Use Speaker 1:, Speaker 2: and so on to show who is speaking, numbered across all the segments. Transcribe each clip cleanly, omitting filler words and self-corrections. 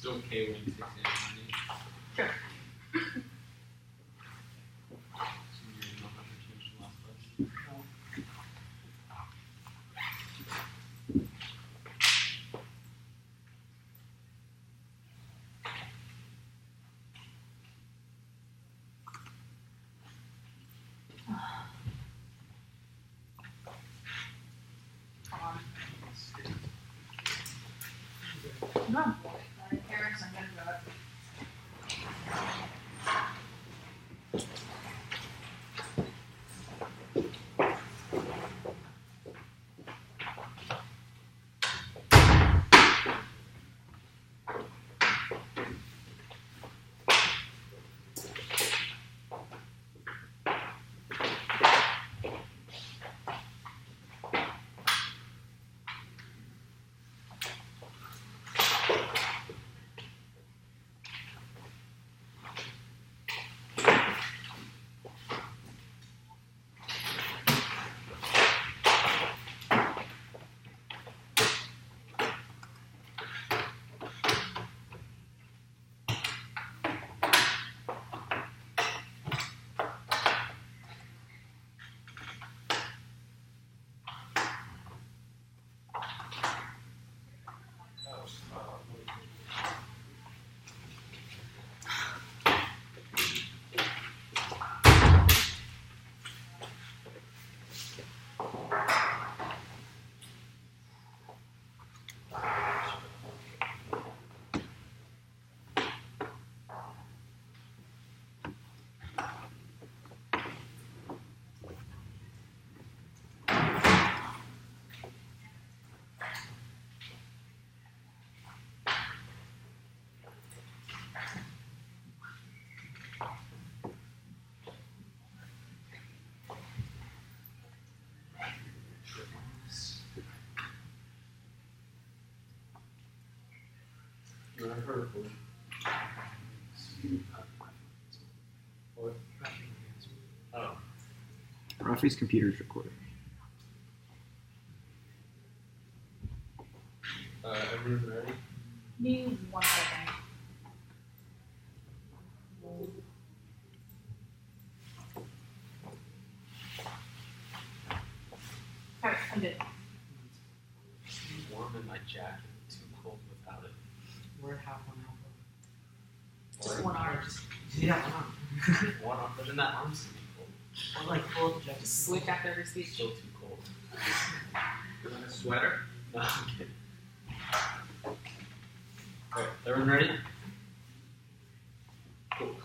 Speaker 1: still okay when 6 a.m.
Speaker 2: Sure. No. Parents, I'm gonna go.
Speaker 1: I've heard of it. What? Oh.
Speaker 3: Rafi's computer is recording.
Speaker 1: Everyone ready?
Speaker 2: Need 1 second. Alright, I'm good.
Speaker 1: It's warm in my jacket, too cold without it.
Speaker 4: We're at half 1 hour.
Speaker 2: Just 1 hour.
Speaker 4: Yeah,
Speaker 1: 1 hour, but then that arm's gonna be cold.
Speaker 4: or like pull up the jacket.
Speaker 2: Just switch after every speech.
Speaker 1: Still too cold.
Speaker 5: You want a sweater?
Speaker 1: No, I'm kidding. Alright, everyone ready? Cool.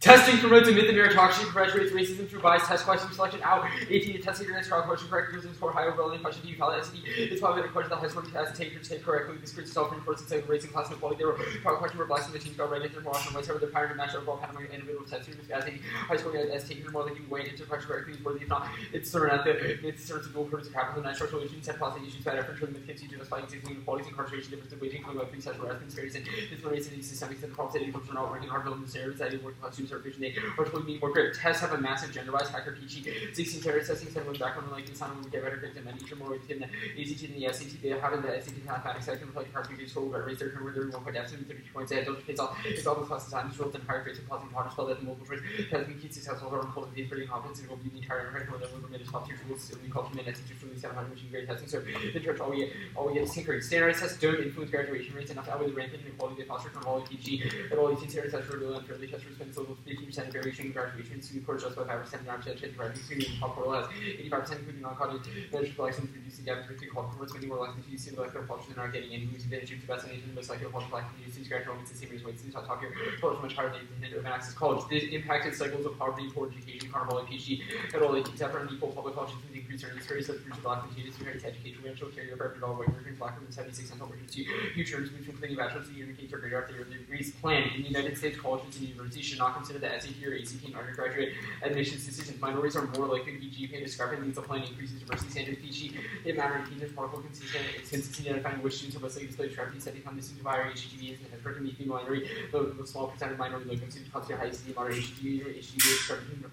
Speaker 1: Testing promotes a myth of meritocracy, perpetuates racism through biased test question selection. Out. 18. Testing your next trial question correctly using score higher relevant question. Do you call it SAT? It's probably a question that high score has to take your take correctly. This creates self-reinforcing cycle racing class inequality. They were trial question where blacks and machines got right into more often whites. However, their pattern of match overall pattern of individual test students as a high score as taking more likely way into question correctly is worthy. If not, it's thrown at the it's sorts of dual purpose of capital and natural solutions, set policy issues, bad effort, showing the kids to justify existing inequalities, incarceration, difference of wage income, like free sexual harassment, disparities, and discrimination in systemic and false identity from not working hard building stereotypes, that working class students are efficient. They are being more great. Tests have a massive gender bias. Hacker teaching 16 terrorist testing, 7 women background like this, we get better grades and then each are more weight in the ACT and the SAT. They have in the SAT mathematics section with like hard to score better rates. They're turnover 1 point deficit 32 points ahead. Those kids all it's all those classes time results in higher grades and positive potters spelled at multiple choice. Testing kids successful or unfolded these pretty competence and will be the entire right when they're limited top tier tools and we call them institutionally 700 machine grade testing. So in church all we get is grades. Standardized tests don't influence graduation rates enough to outweigh the rampant inequality they foster from all PG. At all 18 standardized tests are real unfairly test spend so 50% of variation in graduation. We course just by 5% non-check graduation students. Top quartile has 85% including non-cognitive measures for license reducing gap between college performance. Many more license students see the electoral function and are getting in who's advantage to best nation most likely to function black communities graduate the same as white students. Top here college much higher than open access college. This impacted cycles of poverty, poor education, carnival, PhD, at all except for unequal public college students increase earnings carries such groups of black students who to education racial carry over every dollar white workers black women 76 cents over to future earnings between completing bachelor's and university or greater after their degrees planned in the United States. Colleges and universities should not consider the SAT or ACT in undergraduate admissions decisions. Minorities are more likely to be GPA discrepant. Needs a plan increases diversity standards. PG it matter in teachers particle consistent. It's consistent identifying which students are most likely to display discrepancies that become the students of higher HGBs and has to be female minority. The small percent of minority local students consider high HGB moderate HGB or HGB discrepancy.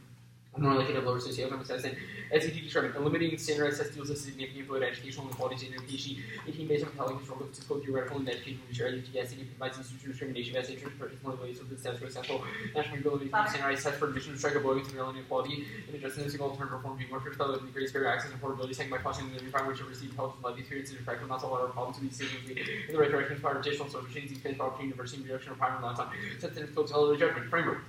Speaker 1: more likely to have lower socioeconomic status, and SAT describing eliminating standardized test deals a significant blow to educational inequalities in education. 18 based on compelling historical, statistical, theoretical, and educational research. SAT provides institutional discrimination as interest purchase more ways of the status quo successful national ability to standardized tests for admission to strike a blow against real inequality and addressing the single alternative reform being workers by living greatest fair access and affordability, second by questioning the environment which have received intelligence life experiences and practical not solve a lot of problems to be significantly in the right direction as part of additional social changes, defense, opportunity, diversity, and reduction of power and long time. Sensitive total judgment framework.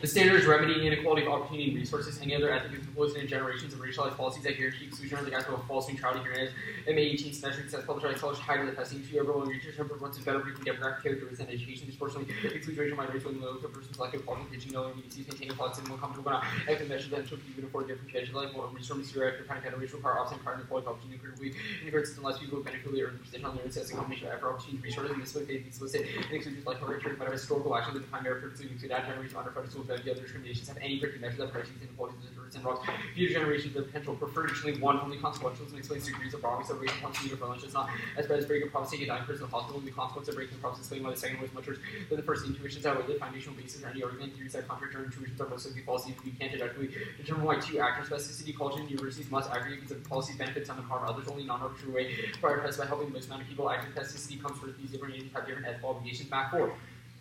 Speaker 1: The standards remedying inequality of opportunity and resources. Any other ethic is imposed in generations of racialized policies that guarantee exclusion or the guise of a false neutrality here as May 18th measuring success published by college higher the testing to everyone reaches her performance is better briefing demographic characteristics and education disproportionately excludes racial minorities when low to persons like a quality pitching no immediacies maintaining plots and more comfortable but not active measures that ensure people afford different cases like more resources to after kind of racial power offset carbon equality opportunity critically integrates system less people who beneficially earn position on their assessing combination of effort opportunity resources and this way they explicit and excludes like more return but historical actions that define merit purposely to that generation under federal schools that the other discriminations have any predictive measures that pressures inequalities and rocks. Future generations of potential prefer additionally one only consequentials and explains degrees of wrong so racial points of violence is not as bad as breaking promise taking a dying person in the hospital and the consequence of breaking promise explained why the second was much worse than the first. Intuitions outweigh the foundational basis or any argument theories that contradict our intuitions are mostly false even if we can't deductively determine why two actors specificity culture and universities must aggregate because the policies benefit some and harm others only non-arbitrary way prioritized by helping the most amount of people. Active plasticity comes first. These different entities have different ethical obligations back forward.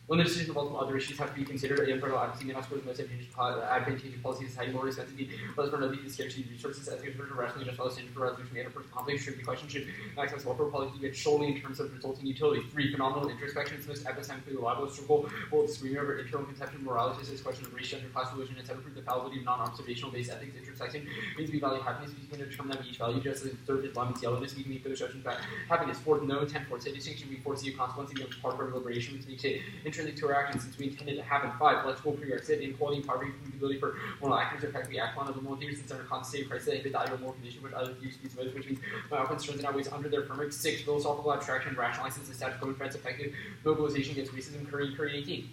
Speaker 1: When the decision of multiple other issues have to be considered, impartial advocacy may not score the most advantageous policy in society, more respectively, less for another scarcity of resources, as gives rationally just standard for resolution. The other conflict should be questioned, should maximize welfare policy get solely in terms of resulting utility. 3. Phenomenal introspection is the most epistemically reliable struggle, both disagreement over internal conception, morality, is this question of race, gender, class, religion, etc. Prove the fallibility of non-observational based ethics. Introspection means we value happiness, we can determine that we each value just as observed as lemons yellowness, we can make those judgments about happiness. 4. No intent for a distinction, we foresee a consequence against part of our deliberation, which makes it intrinsic to our actions. We intended to happen. 5. Electrical prerequisite inequality and poverty from the ability for moral actors to effectively act on other moral theories since under constant state of crisis they value a moral condition which other theories speaks about, which means my offense turns and outweighs under their framework. 6. Philosophical abstraction rationalizes the status quo and prevents effective mobilization against racism. Curry 18.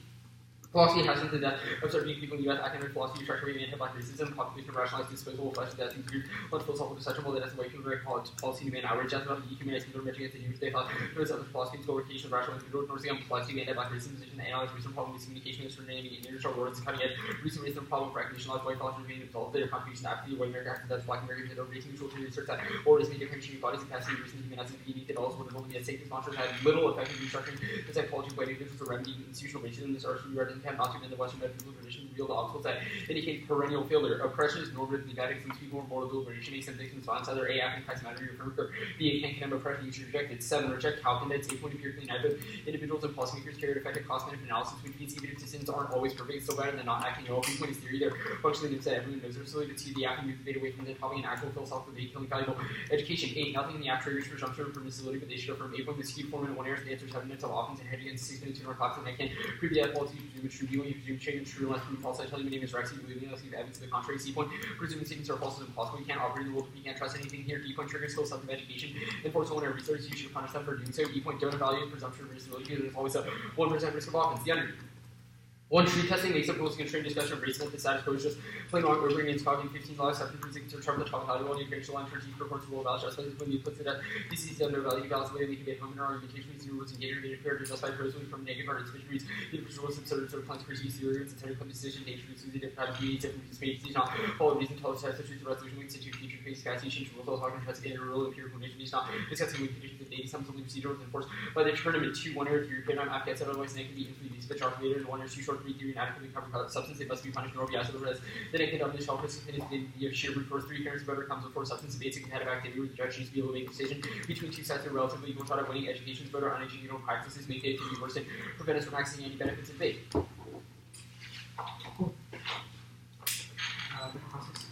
Speaker 1: Philosophy has been the death of certain people in the U.S. Academic philosophy structure anti-black racism, population rationalized disposable flesh death and fear, once philosophical deception that as a way to direct policy to man outrage, as well as dehumanizing the against the news they thought there was other philosophies, glorification of rational individuals, nor again philosophy anti-black racism position to analyze recent problem with communication with certain enemy and international words and cutting edge recent racism problem for recognition of white philosophers being absolved their contribution after the white America after that black Americans had over race neutral to research that or race media country bodies and capacity recently humanizing the beginning that also would have only had safety sponsors had little effective restructuring the psychology of white individuals to remedy institutional racism. This article regarding have not to in the Western medical tradition reveal the obstacles that indicate perennial failure. Oppression is normative, thematic, since people are more deliberation, asymmetric, violence, either A, acting, Christ matter, your framework, or B, a can't condemn oppression, you should reject it. 7. Reject how candidates, 8. Point empirically inadequate. Individuals and policymakers carry out effective cost-benefit analysis, which means even if decisions aren't always perfect, it's still better than not acting at all. 3. Point is theory, they're functionally knows that everyone knows there's really to see the acting move debate away from the topic and actual philosophical debate, killing valuable education. 8. Nothing in the app triggers presumption of permissibility, but they should affirm. 8. Point the skewed form in 1 answer, the answers 7 minutes of offense and head against 6 minutes in our clocks, and I can prove the policy you presume it's true. B. When you presume change is true unless proven false, I tell you my name is Rex, you believe me unless you have evidence to the contrary. C. Point, presuming statements are false is impossible. You can't operate in the world if you can't trust anything here. D. Point, trigger skill self of education. Enforce culinary resources, you should punish them for doing so. E. Point, don't evaluate presumption of reasonability because there's always a 1% risk of offense. The under. 1. True testing makes up rules constrained discussion of racism. The status quo is just plain wrong over against copying 15 laws, 7 3 to determine the topic value, 1 differential line for G reports rule about just when you put it at DC's under value balance way we can get home in our argumentation with rules and gator data pair to justify pros from negative or insufficient reads. The rules absurd sort of plans for G theories and tend to come to decision danger to the different type of means different space not follow reason tell us test the truth of resolution we institute future face castation rules all talking test in a rule empirical nation is not discussing weak conditions of data some something procedural enforced by the tournament 2 1 error 3 paradigm after otherwise they can be influenced these bitch operators 1 or 2 short 3 theory inadequately substance, it must be punished nor be asked otherwise. Then it can only shelter the sheer brute force 3 parents better comes before substance basic competitive activity where the judge needs to be able to make a decision between two sides of relatively equal thought of winning education's better uneducational practices make the activity worse and prevent us from accessing any benefits of faith.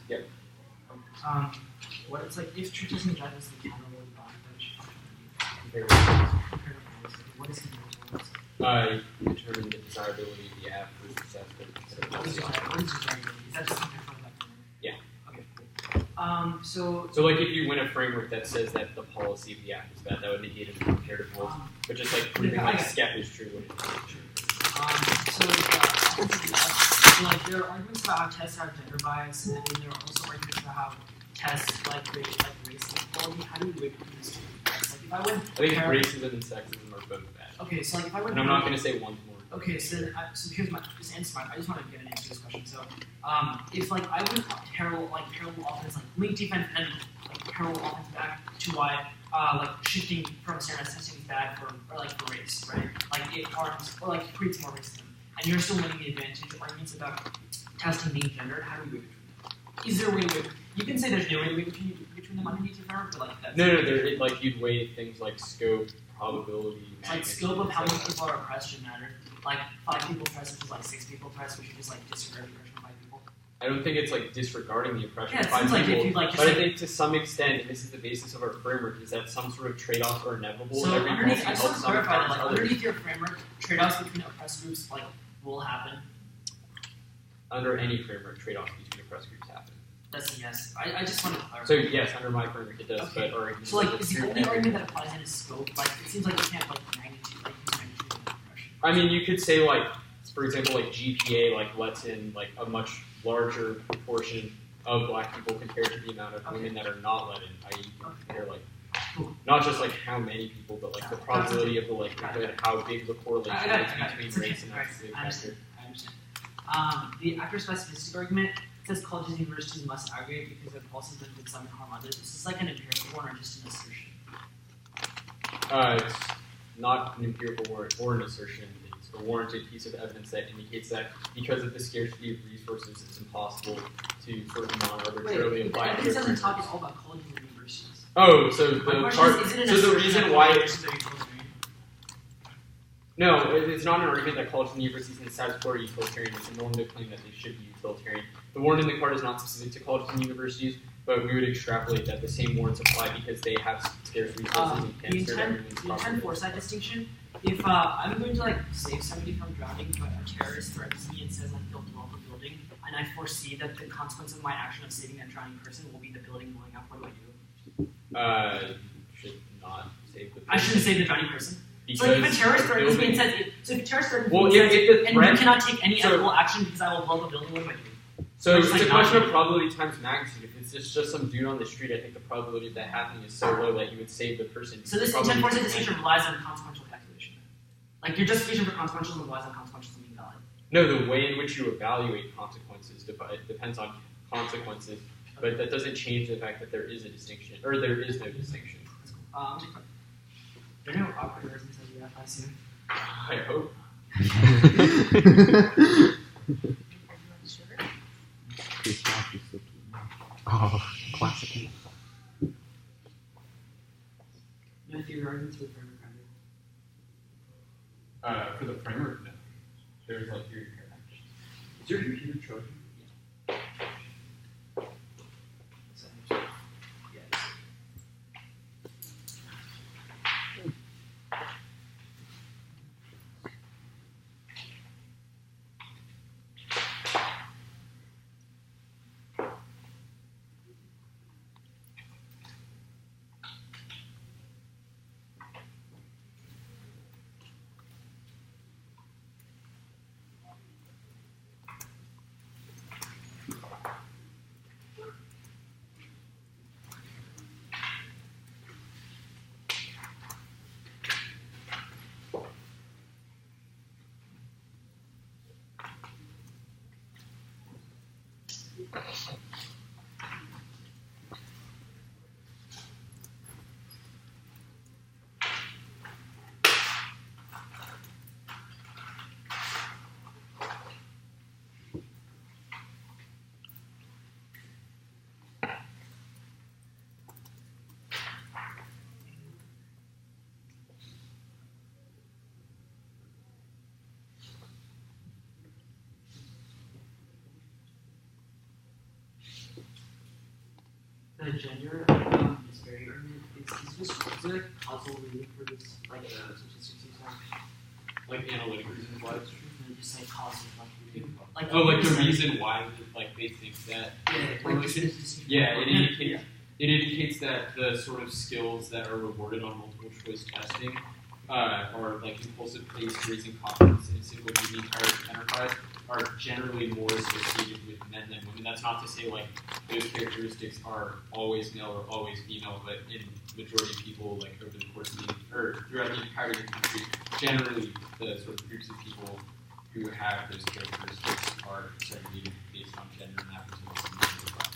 Speaker 1: Yep.
Speaker 4: What it's like if truth doesn't drive us the accountable bond that we should what is the
Speaker 1: Determine the desirability of the app for success.
Speaker 4: What is desirability? Is that just something from that framework?
Speaker 1: Yeah.
Speaker 4: Okay, cool. So
Speaker 1: like if you win a framework that says that the policy of the app is bad, that would negate it from comparative rules. But just like proving like SCEP is true.
Speaker 4: True. Like there are arguments about how tests have gender bias, and then there are also arguments about how tests like race inequality. How do you weigh between these two? Like if I win,
Speaker 1: I think racism and sexism are both bad.
Speaker 4: Okay, so like if I win,
Speaker 1: and I'm not going to say one's more
Speaker 4: Okay, so here's this answer. I just want to get an answer to this question. So, if like I would parallel offense, like link defense, and like parallel offense back to why like shifting from standardized testing is bad for race, right? Like it harms or like creates more racism, and you're still winning the advantage. Arguments about testing being gendered. How do we weigh between them? Is there a way to weigh? You can say there's no way to weigh between them underneath your framework, but like that's
Speaker 1: No, like you'd weigh things like scope, probability,
Speaker 4: like scope of how many people are oppressed should matter. Like 5 people oppressed versus like 6 people oppressed, we should just like disregard the oppression of 5 people.
Speaker 1: I don't think it's like disregarding the oppression
Speaker 4: Yeah,
Speaker 1: of
Speaker 4: it
Speaker 1: 5
Speaker 4: seems like
Speaker 1: people,
Speaker 4: if you like just
Speaker 1: but
Speaker 4: like,
Speaker 1: I think to some extent, and this is the basis of our framework, is that some sort of trade-offs are inevitable.
Speaker 4: so
Speaker 1: Every
Speaker 4: underneath,
Speaker 1: policy
Speaker 4: I just want
Speaker 1: helps
Speaker 4: to
Speaker 1: some
Speaker 4: clarify that
Speaker 1: harms
Speaker 4: like
Speaker 1: others.
Speaker 4: underneath your framework, trade-offs between oppressed groups like will happen.
Speaker 1: Under any framework, trade-offs between oppressed groups happen.
Speaker 4: That's a yes. I just want to clarify.
Speaker 1: So yes, under my framework it does,
Speaker 4: Okay.
Speaker 1: but arguments
Speaker 4: So like
Speaker 1: like
Speaker 4: is the only argument that applies in is scope. Like it seems like you can't like magnitude of oppression.
Speaker 1: I mean, you could say like, for example, like GPA like lets in like a much larger proportion of black people compared to the amount of women that are not let in. I.e., you can compare like not just like how many people, but like the probability of the likelihood, how big the correlation
Speaker 4: I got it.
Speaker 1: is between race and ethnicity.
Speaker 4: I understand. The actor specificity argument says colleges and universities must aggregate because their policies benefit some and harm others. This is like an empirical one or just an assertion?
Speaker 1: It's not an empirical warrant or an assertion. It's a warranted piece of evidence that indicates that because of the scarcity of resources, it's impossible to sort of non-arbitrarily apply.
Speaker 4: Wait, this doesn't talk at all about colleges and universities.
Speaker 1: Oh, so the
Speaker 4: My
Speaker 1: part.
Speaker 4: question is it an
Speaker 1: So the
Speaker 4: assertion
Speaker 1: reason
Speaker 4: that
Speaker 1: why.
Speaker 4: universities are utilitarian?
Speaker 1: No, it's not an argument that colleges and universities in the status quo are utilitarian. It's a normative claim that they should be utilitarian. The warrant in the card is not specific to colleges and universities, but we would extrapolate that the same warrants apply because they have scarce resources and can't serve everyone's
Speaker 4: The intent
Speaker 1: property.
Speaker 4: foresight distinction. If I'm going to like save somebody from drowning, but a terrorist threatens me and says like they'll blow up a building, and I foresee that the consequence of my action of saving that drowning person will be the building blowing up, what do I do?
Speaker 1: Should not save the.
Speaker 4: I shouldn't save the drowning person. So
Speaker 1: Because
Speaker 4: like, if a terrorist
Speaker 1: the
Speaker 4: threatens me and
Speaker 1: building-
Speaker 4: says, so if a terrorist threatens
Speaker 1: Well,
Speaker 4: me and says,
Speaker 1: if the
Speaker 4: and
Speaker 1: threat-
Speaker 4: you cannot take any
Speaker 1: so-
Speaker 4: ethical action because I will blow the building, what do I do?
Speaker 1: So
Speaker 4: It's
Speaker 1: it's
Speaker 4: like
Speaker 1: a question
Speaker 4: not-
Speaker 1: of probability times magnitude. If it's just some dude on the street, I think the probability of that happening is so low that you would save the person.
Speaker 4: So this
Speaker 1: Probability
Speaker 4: intent foresight
Speaker 1: times
Speaker 4: distinction relies on consequential calculation. Like your justification for consequentialism relies on consequentialism being valid.
Speaker 1: No, the way in which you evaluate consequences depends on consequences, but that doesn't change the fact that there is a distinction, or there is no distinction.
Speaker 4: That's cool. There are no awkward words inside the FI soon.
Speaker 1: I hope.
Speaker 3: Oh, classic.
Speaker 4: No theory arguments for the framework either.
Speaker 1: For the framework, no. There's like your interaction. Is your computer charging?
Speaker 4: So, yeah, it's- The gender is very it's just like causal reading for this like statistics you said.
Speaker 1: Like analytic reasons why it's true.
Speaker 4: Just like causal like reading. Like
Speaker 1: Oh, like the
Speaker 4: reason.
Speaker 1: reason why like they think that.
Speaker 4: Like this
Speaker 1: Yeah, it indicates that the sort of skills that are rewarded on multiple choice testing are like impulsive pace, raising confidence in a single unique enterprise are generally more associated with men than women. That's not to say like those characteristics are always male or always female, but in majority of people like over the course of or throughout the entirety of the country,
Speaker 5: generally the sort of groups of people who have those characteristics are segregated based on gender and that particular class.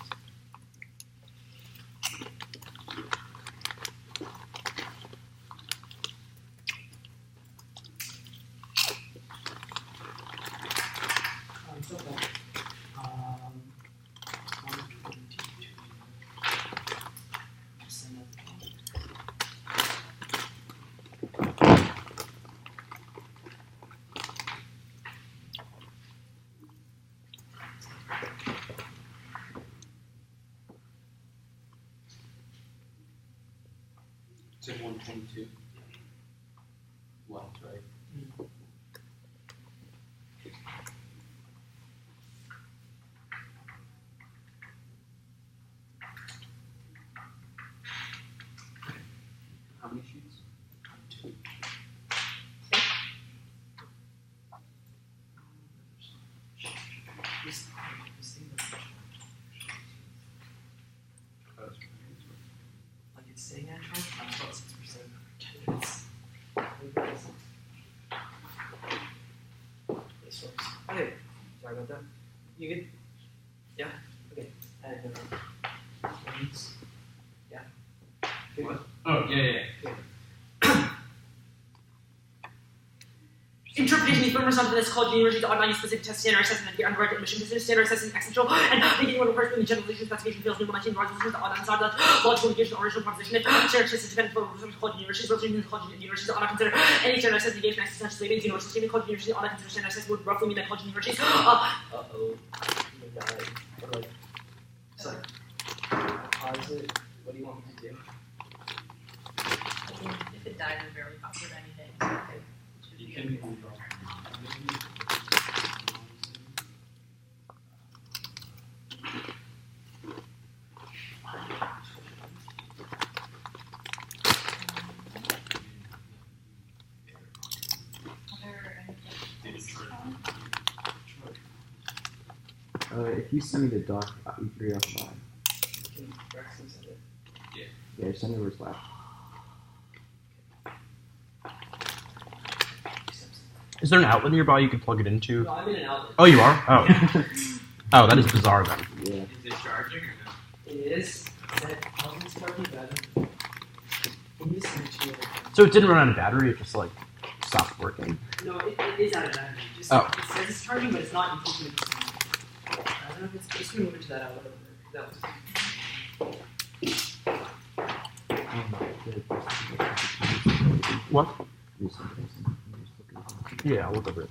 Speaker 4: So,
Speaker 5: 122. Left, right? How many sheets? 2.
Speaker 4: Like it's sitting at charge, I'm about 6%. This works. Okay, sorry about that. You good? Yeah? Okay. Yeah. Good.
Speaker 5: What? Oh, yeah.
Speaker 1: Interpretation of affirmative something that's called university to automatic specific test standard assessment for undergraduate admission business standard assessment essential and beginning one requires the generalization specification fails new momentum resolutions to automatic not logical negation original proposition if standard test is dependent for research college universities resolution in college universities to not consider any standard assessment negation existential statements university statement college university not consider standard assessment would roughly mean that college universities
Speaker 4: Sorry. Pause it. What do you want me to do?
Speaker 2: If it dies, it barely costs it anything. Okay.
Speaker 5: You can be wrong.
Speaker 3: If you send me the doc, E3 offline.
Speaker 4: Can Rex send it?
Speaker 3: Yeah, send me what's left.
Speaker 6: Is there an outlet nearby you can plug it into?
Speaker 4: No, I'm in an outlet.
Speaker 6: Oh, you are? Oh. Oh, that is bizarre then.
Speaker 3: Yeah.
Speaker 5: Is it charging or no?
Speaker 4: It is. I'll just start with that. Can you send it to me?
Speaker 6: So it didn't run out of battery, it just like stopped working.
Speaker 4: No, it is out of battery. Just,
Speaker 6: Oh.
Speaker 4: It says it's charging, but it's not including it. I don't know if it's just move it to that outlet over there.
Speaker 6: What? Yeah, I'll look over it.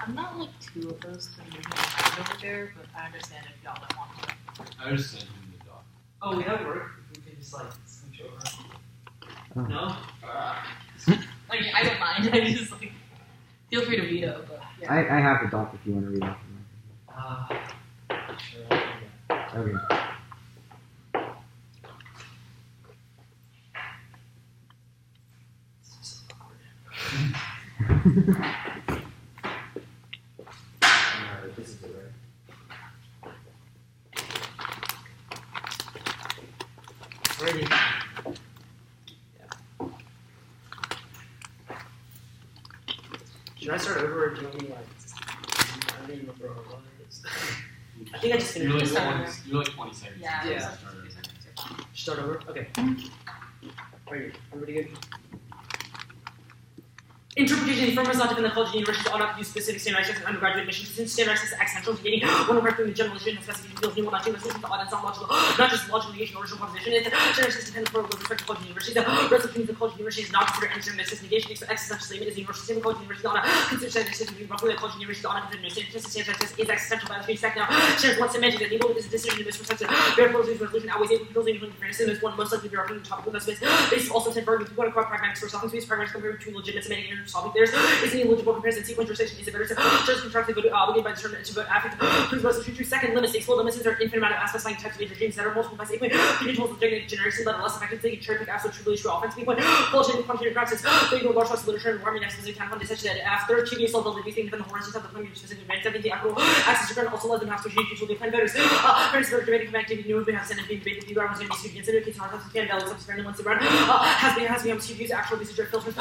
Speaker 2: I'm not like two of those things over there, but I understand if y'all don't want to.
Speaker 5: I was just sending the doc.
Speaker 4: Oh, would that work? If we could just like switch over.
Speaker 3: Oh.
Speaker 4: No?
Speaker 2: Like, I don't mind. I just like feel free to veto, but yeah.
Speaker 3: I have the doc if you want to read off
Speaker 4: Sure, I'll do that.
Speaker 3: of mine. Okay.
Speaker 4: This is so awkward. Alright, this is it, right? Ready? Should I start over or do you want me like? I don't even remember what it is. I think I just
Speaker 5: You're like,
Speaker 4: finished.
Speaker 5: 20 seconds.
Speaker 2: Yeah.
Speaker 4: Yeah. Start over? Okay. Are you? Everybody good?
Speaker 1: Interpretation of affirmative not dependent on college universities to not use specific standardized and undergraduate admissions since standardized X central to getting one required the generalization and specification feels new one not resolution to audit not logical, not just logical negation or original proposition. It's standardized dependent for with respect to college universities. The resolution means the college university is not considered any standardized negation. So existential statement is the university statement college university not considered standardized system roughly the college university not considered standardized is existential by the three second now. Shares once mentioned that the able is a decision in this respect to verifiable resolution always able to build in fairness in this one most likely verifiable topic of the space. This is also said for argument one across pragmatics for self-space pragmatics compared to legitimate submitting
Speaker 4: for solving theirs. Is an illegible comparison sequence jurisdiction is a better just contractually obligated by the term to vote affect proves most true. Second, limits. Explode limits are infinite amount of aspects like types of regimes that are multiple by 8 point. Individuals with generation that are less effective they can cherry pick absolute truly true offense. 8 point. Qualitative quantitative practice. They ignore large swaths of literature and warming specific kind of such that after achieving yourself the living within the horizons of the plan specific events, everything equitable access to current also less than half to achieve usually plan voters. Parents that are debating connectivity new we have sent and being debated with you are going to be students in case our can balance up sparingly once the round has become CPU's actual usage of filters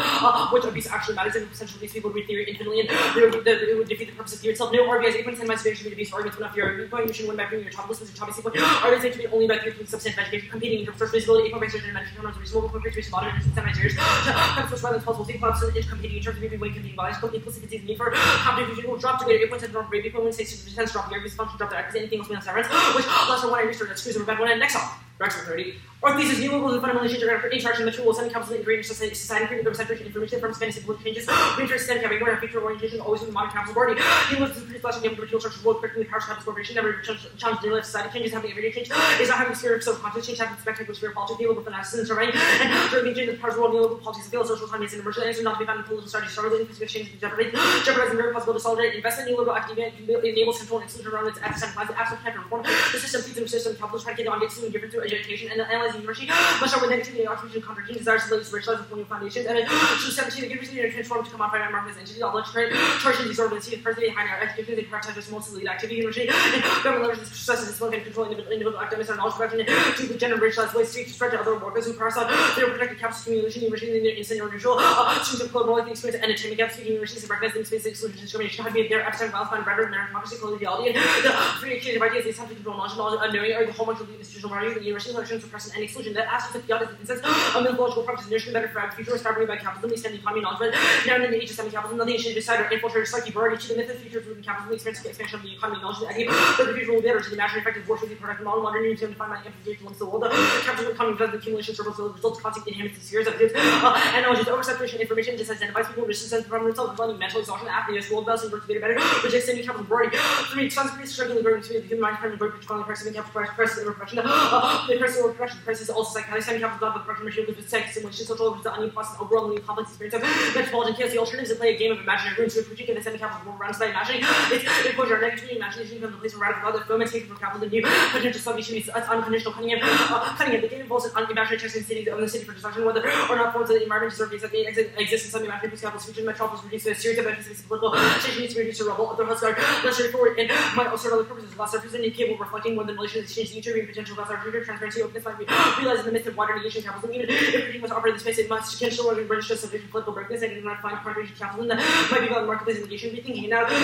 Speaker 4: which abuse actually matters and potential these people read theory infinitely and it would defeat the purpose of theory itself. No RBI's 8.10 my superior should be abuse arguments enough your point you should win by bringing your top list as your top sequence. Arguments say to be only by theory substantive education competing in terms of visibility 8 point research and mention terms of reasonable concentration modern and semi-serious comes with rather possible think clubs and competing in terms of maybe way competing bodies but implicit need for competition will drop to greater 8.10 norm rate equivalent say 6% drop your function drop their accuracy anything else beyond severance which lesser one I research that screws over bad one and next on Rex 30. Or thesis new rules and fundamentally change our interaction with the tool semi-council integrating society creating the reception information from spanning simple changes reinforce systemic having more feature orientation always with the modern capital body new rules is pretty flashing given material structures world quickly power capital corporation never challenge daily life society changes having everyday change is not having spirit of subconscious change having spectacular spirit politics deal with analysis and surveying and during the powers world neoliberal politics of social economy and emerging answers not to be found in political strategy struggling with change and jeopardizing very possible to solidate investment in neoliberal academia enables control and exclusion around its access and plans absolute counter reform the system feeds into system capitalist trying to get on the excluding different through education and analyzing university much more with negativity and occupation contradiction desires to racialize with new foundations and then to 17 the university and transform to come on by market as entity all lecture charging these organizations of personally high education they prioritize most lead activity university and government leverages process and discipline and control individual academics and knowledge production to the gender racialized ways to spread to other workers who prioritize their protected campus community university in their insane or neutral choose to promote the experience and entertainment gaps between universities and recognize the space exclusion discrimination have been their epistemic balance find better meritocracy collegiality and the free exchange of ideas they have to control knowledge and knowing are the hallmarks of the institutional values of the university selection suppression and exclusion that aspects of theology and sense of mythological purpose and nourishment better for our future was fabricated by capitalism extending economy knowledge now in the age of semi-capitalism nothing should decide or infiltrate or psyche already to the myth of future through capitalism expansion of the economy knowledge and idea but the future will be better to the imaginary effective work with the product model modern unity to find my amplification amongst the world capitalism economy does the accumulation circles so the results constant enhancements spheres of goods and knowledge is oversaturation information just identifies people resistance from themselves running mental exhaustion apnea world balance and work together better rejects semi-capitalism already 3 tons of struggling growing to the human mind from the birth controlling price semi-capital price and repression the person or repression price is also psychotic semi-capital done with production machine with sex simulation social the onion process overwhelmingly complex experience of metropolitan chaos the alternatives that play a game of imaginary rooms to critique the semi-capital world runs by imagining it's exposure or negativity imagination becomes the place where radical other foment taken from capitalism new potential submission is unconditional cutting in the game involves an imaginary text in cities of the city for destruction whether or not forms of the environment deserve the existence of imaginary capital future metropolis reduced to a series of entities political station needs to reduce to rubble other hosts are less straightforward and might also other purposes less representing capable reflecting more than malicious exchange nature and potential less arbitrary transparency openness might be realized in the midst of wider negation capitalism even if critique must operate in the space it must cancel or register sufficient political brightness and not find contribution capitalism that might be valid marketplace negation rethinking now the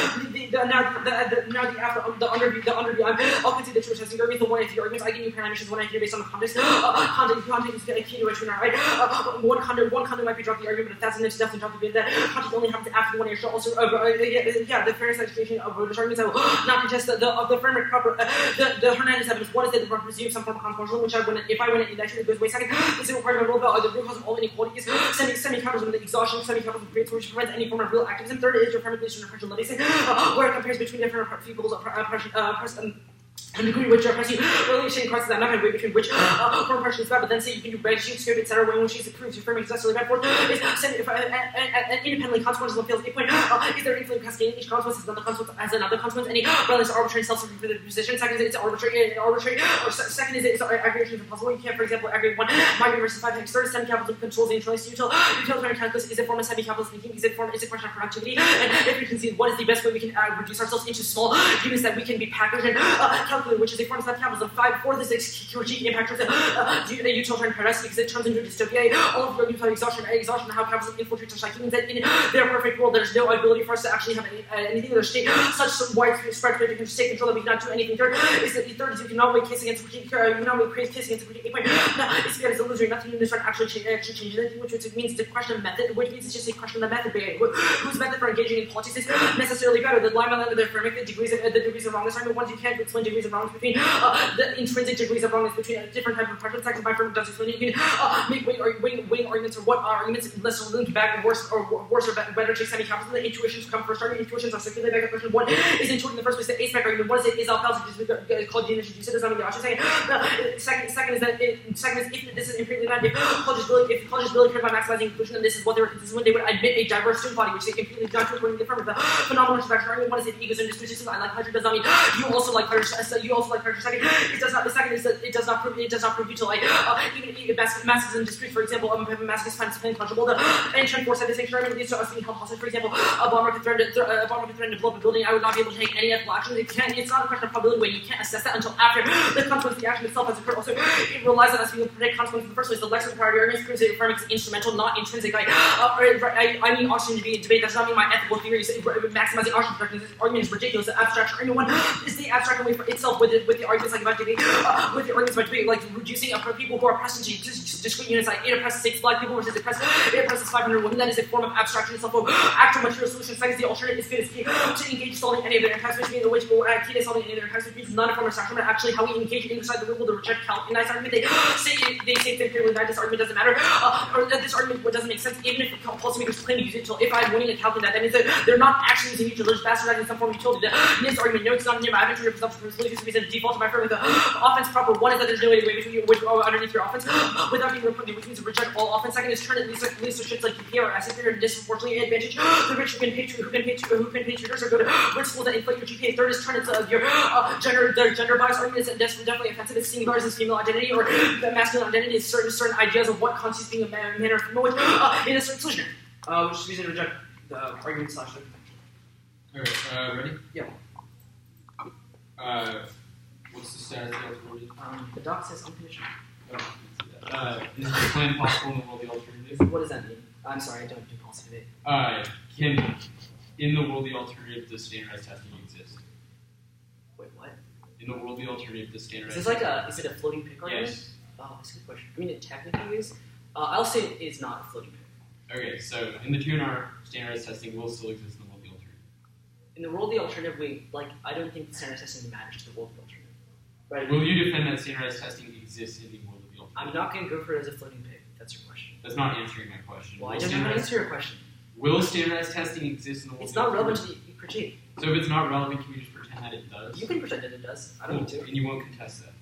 Speaker 4: underview I'll concede the true testing argument the 183 arguments I give you parameters 183 based on the context context is a key to a true right one content might be dropped the argument but if that's an definitely drop the bid that context only happens after the 1 year should also the fairness education of voters arguments I will not contest the framework proper the Hernandez evidence one is that the presume some form of conformism which if I win it election it goes way second this is required by rule about the root cause of all inequalities semi-capitalism the exhaustion semi-capitalism creates which prevents any form of real activism third is your permanent repression legacy where it compares between different people's and the degree which oppressing really shame crosses that map way between which form oppression is bad, but then say you can do red sheet, script, etc. when she's approves your firming is necessarily bad for is independently consequences of fields 8 point is there infinite cascading each consequence is another consequence as another consequence any relative arbitrary self-serving for the position second is it's arbitrary or second is it's aggregation is impossible you can't for example aggregate 1 migrant versus 5 times third is semi-capitalism controls the internally utilitarian calculus is it form of semi-capitalist thinking is a question of productivity and if we can see what is the best way we can reduce ourselves into small units that we can be packaged and which is a form of capitalism. 4th is a critique impact of the utilitarian paradise because it turns into dystopia. All of your utilitarian exhaustion, how capitalism infiltrates our psyche means that in their perfect world, there's no ability for us to actually have anything in their state. Such widespread state control that we cannot do anything. Third is you cannot make case against critique. You cannot make case against critique. It's because it's illusory. Nothing in this one actually changes anything, which means it's a question of method. Which means it's just a question of the method. Whose method for engaging in politics is necessarily better? The line by line of their framework, the degrees of wrongness. Ones you can't explain degrees of wrongness between the intrinsic degrees of wrongness between a different type of pressure. Second, by firm does explain you can make weighing arguments or what arguments less or linked back and worse or better take semi-capitalism. The intuitions come first. Starting intuitions are circulated back at question. What is intuited in the first place? The A-spec argument. What is it? Is alpha called the initial use? It does not mean the option. Second is if this is empirically valid, if colleges care about maximizing inclusion, then this is when they would admit a diverse student body, which they completely not to according to the affirmative. The phenomenal interaction argument. What is it? Ego and disposition. I like pleasure does not mean you also like pleasure. Second, it does not. The second is that it does not prove you to like even masses and disputes. For example, masses is plain pleasurable. The ancient force at this argument leads to us being held hostage. For example, a bomber could threaten to blow up a building. I would not be able to take any ethical action. It's not a question of probability when you can't assess that until after the consequence of the action itself has occurred. Also, it relies on us being able to predict consequences in the first place. The lexicon priority argument proves that affirming is instrumental, not intrinsic. I mean oxygen to be a debate. That does not mean my ethical theory is maximizing oxygen production. This argument is ridiculous. The abstraction argument is the abstract away for itself with the arguments like about debate, with the arguments about debate, like reducing people who are oppressed into discrete units, like 8 oppressed 6 black people versus 8 oppressed 500 women. That is a form of abstraction itself of actual material solution. Second, the alternative is good as key to engage in solving any of their impacts, which means the way to go key to solving any of their impacts, which means not a form of abstraction, but actually how we engage inside the rule to reject calc. In this argument, they say it's empirically valid. This argument doesn't matter, or that this argument doesn't make sense, even if policymakers claim to use it. Until if I'm winning a calc in that means that they're not actually using each other's bastardizing some form of utility. This argument, no, it's not near my inventory of presumption for this is a default to my firm with the offense proper. One is that there's no way to wait between you underneath your offense without being repugnant, which means to reject all offense. Second is turn at least to shits like PPA or asset failure disproportionately advantage the rich who can pay tutors or go to rich schools that inflate your GPA. Third is turn into your gender bias argument is definitely offensive. It's seeing ours as female identity or the masculine identity is certain ideas of what constitutes being a man or female, which in a certain solution. Which is reason to reject the argument slash.
Speaker 5: Alright, ready?
Speaker 4: Yeah.
Speaker 5: What's the status of the alternative?
Speaker 4: The doc says unconditional.
Speaker 5: Is the plan possible in the world the alternative?
Speaker 4: What does that mean? I'm sorry, I don't do policy debate.
Speaker 5: Can in the world the alternative does standardized testing exist?
Speaker 4: Wait, what?
Speaker 5: In the world the alternative does standardized
Speaker 4: Is this like is it a floating pick argument?
Speaker 5: Yes.
Speaker 4: Oh, that's a good question. I mean, it technically is. I'll say it is not a floating pick.
Speaker 5: Okay, so in the 2NR, standardized testing will still exist in the world the alternative.
Speaker 4: In the world of the alternative, I don't think the standardized testing matters to the world of the alternative. Right?
Speaker 5: Will you defend that standardized testing exists in the world of the alternative?
Speaker 4: I'm not going to go for it as a floating pick. That's your question.
Speaker 5: That's not answering my question.
Speaker 4: Well, I don't know how to answer your question.
Speaker 5: Will standardized testing exist in the world
Speaker 4: It's
Speaker 5: of the
Speaker 4: not relevant
Speaker 5: alternative?
Speaker 4: to the critique.
Speaker 5: So if it's not relevant, can we just pretend that it does?
Speaker 4: You can pretend that it does. I don't need to.
Speaker 5: And you won't contest that.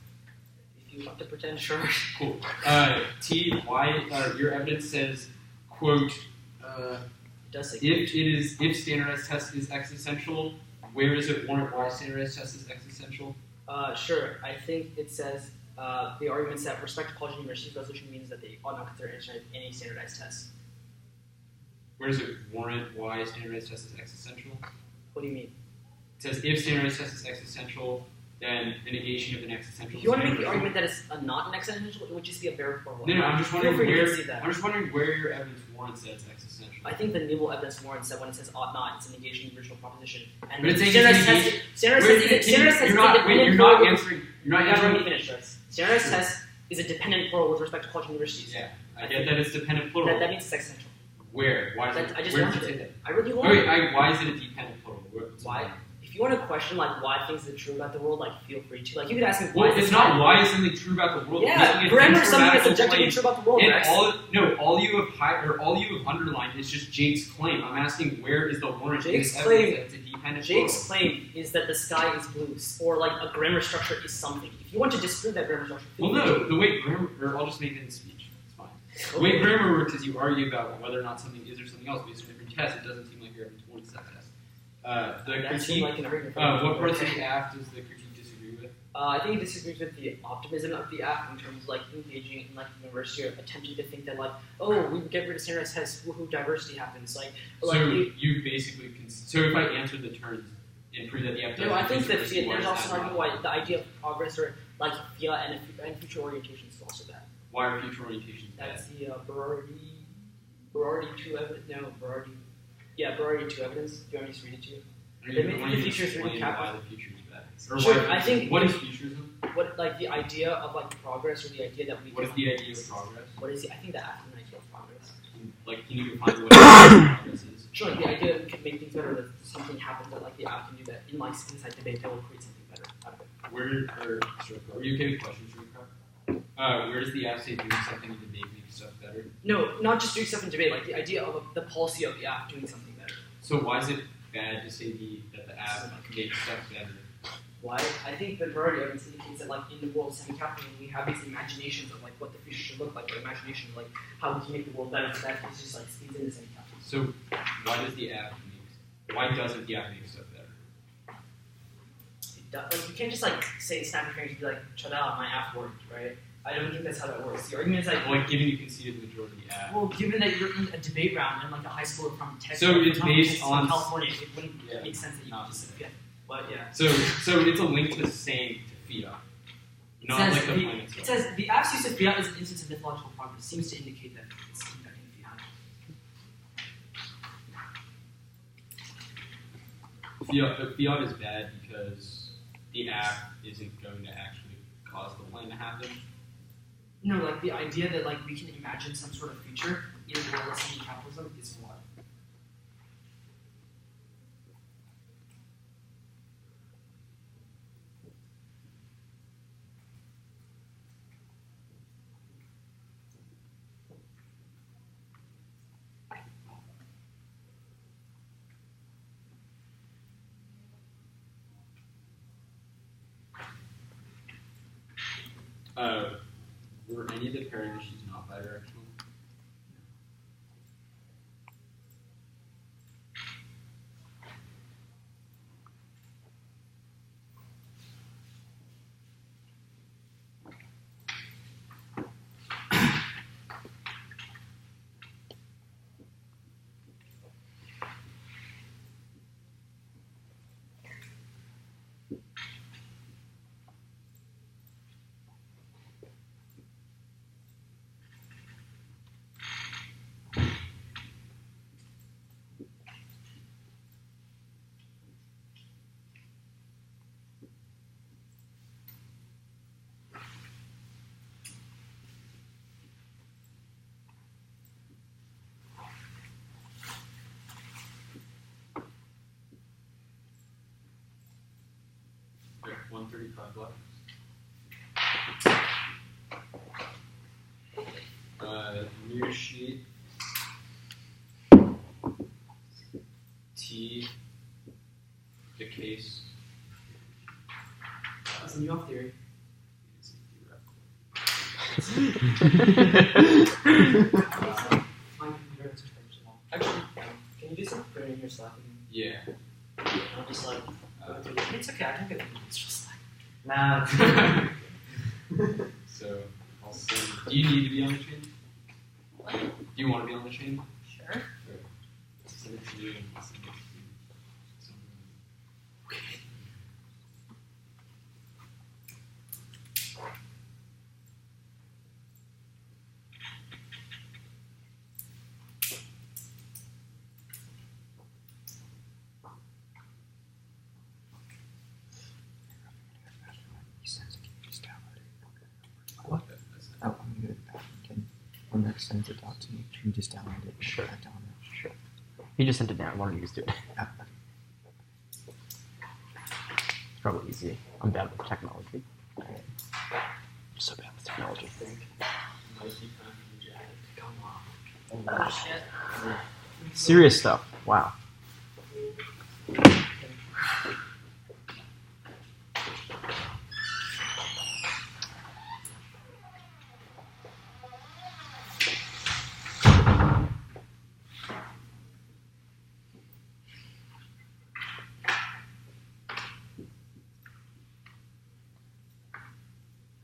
Speaker 4: If you want to pretend, sure.
Speaker 5: Cool. T, why, your evidence says, quote,
Speaker 4: It does say
Speaker 5: if standardized test is existential, where does it warrant why standardized test is existential?
Speaker 4: Sure. I think it says the arguments that respect to college and university resolution means that they ought not consider any standardized tests.
Speaker 5: Where does it warrant why standardized test is existential?
Speaker 4: What do you mean?
Speaker 5: It says if standardized test is existential, then the negation of an existential.
Speaker 4: If you want to make the argument that it's not an existential, it would just be a bare formal.
Speaker 5: No, I'm just wondering
Speaker 4: that.
Speaker 5: I'm just wondering where your evidence warrants that it's existential.
Speaker 4: I think the Nibble evidence warrants that when it says ought not, it's a negation of the original proposition. And
Speaker 5: but it's
Speaker 4: standardized test.
Speaker 5: You're not answering.
Speaker 4: Standardized test is a dependent plural with respect to college and universities.
Speaker 5: Yeah, I get that it's dependent plural.
Speaker 4: That means it's existential.
Speaker 5: Where? Why is it?
Speaker 4: I just
Speaker 5: where
Speaker 4: wanted
Speaker 5: does it
Speaker 4: it.
Speaker 5: say that?
Speaker 4: I really want
Speaker 5: Wait,
Speaker 4: it.
Speaker 5: why is it a dependent plural?
Speaker 4: Why? If you want to question why things are true about the world, feel free to. You could ask me
Speaker 5: why.
Speaker 4: Well,
Speaker 5: it's not why is something true about the world.
Speaker 4: Yeah, grammar is something that's objectively true about the world.
Speaker 5: And all you have underlined is just Jake's claim. I'm asking where is the warrant?
Speaker 4: Jake's claim.
Speaker 5: It's a dependent
Speaker 4: Jake's
Speaker 5: plural.
Speaker 4: claim is that the sky is blue, or a grammar structure is something. If you want to disprove that grammar structure,
Speaker 5: well, no, the way grammar, or I'll just make it in speech. It's fine. The way grammar works is you argue about whether or not something is or something else based on different tests. It doesn't seem like your evidence warrants that test. The critique. What parts of the act does the critique disagree with?
Speaker 4: I think it disagrees with the optimism of the act in terms of engaging in university or attempting to think that we get rid of standardized tests, woohoo, diversity happens.
Speaker 5: You basically so if I answered the terms and prove that the act doesn't.
Speaker 4: No, I think that there's also an argument why the idea of progress or FIA and future orientation is also bad.
Speaker 5: Why are future orientations bad?
Speaker 4: That's the Berardi 2 evidence. No, Berardi. Yeah, Berardi 2 evidence. Do you want me to just read it to you?
Speaker 5: They make the future is really why the future is bad. Or
Speaker 4: sure,
Speaker 5: I think. What is futurism?
Speaker 4: What the idea of progress or the idea that we.
Speaker 5: What is the idea of progress?
Speaker 4: What is I think the African idea of progress.
Speaker 5: Can you define what progress is?
Speaker 4: Sure, the idea that we can make things better. That something happens that the app can do that. In inside debate, that will create something better out of it.
Speaker 5: Are you okay with questions, where does the app say doing something in debate makes stuff better?
Speaker 4: No, not just doing stuff in debate, like the idea of the policy of the app doing something better.
Speaker 5: So why is it bad to say that the app makes stuff better?
Speaker 4: Why? I think the majority of evidence indicates that, like, in the world of semi-capitalism, we have these imaginations of, like, what the future should look like, or imagination of, like, how we can make the world better. So that is just, like, speeds into semi-capitalism.
Speaker 5: So why doesn't the app make stuff better?
Speaker 4: Like, you can't just, like, snap your fingers and be like, shut out, my app worked, right? I don't think that's how that works. The argument is, like,
Speaker 5: given you conceded the majority of the app.
Speaker 4: Well, given that you're in a debate round and, like, a high schooler from Texas,
Speaker 5: so it's based on
Speaker 4: California, it wouldn't make sense that you just say, but yeah.
Speaker 5: So it's a link to saying to fiat. Not like the plan itself.
Speaker 4: It says the app's use of fiat is an instance of mythological progress. Seems to indicate that it's impacting fiat.
Speaker 5: But fiat is bad because the app isn't going to actually cause the plan to happen.
Speaker 4: No, like the idea that, like, we can imagine some sort of future in the world of semi-capitalism is flawed.
Speaker 5: Were any of the pairing issues not bidirectional? Okay, 135 left. New sheet. T. The case.
Speaker 4: It's a new off theory. Actually, can you do some printing in your Slack?
Speaker 5: Yeah.
Speaker 4: I'm just like, it's okay, I can get it's just like.
Speaker 3: Nah.
Speaker 5: So, I'll send. Do you need to be on the chain?
Speaker 2: What?
Speaker 5: Do you want to be on the chain?
Speaker 2: Sure.
Speaker 5: Sure. Send it to you and I'll send it to you.
Speaker 3: What? Oh, I'm gonna go to the bathroom. When Rex sends it out to me, can you just download it?
Speaker 6: Sure.
Speaker 3: Back down there?
Speaker 6: Sure. He just sent it down. Why don't you just do it?
Speaker 3: Ah,
Speaker 6: It's probably easy. I'm bad with technology. I'm so bad with technology.
Speaker 2: Oh shit.
Speaker 6: Serious stuff. Wow.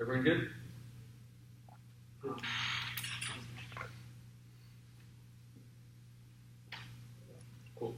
Speaker 5: Everyone good? Cool.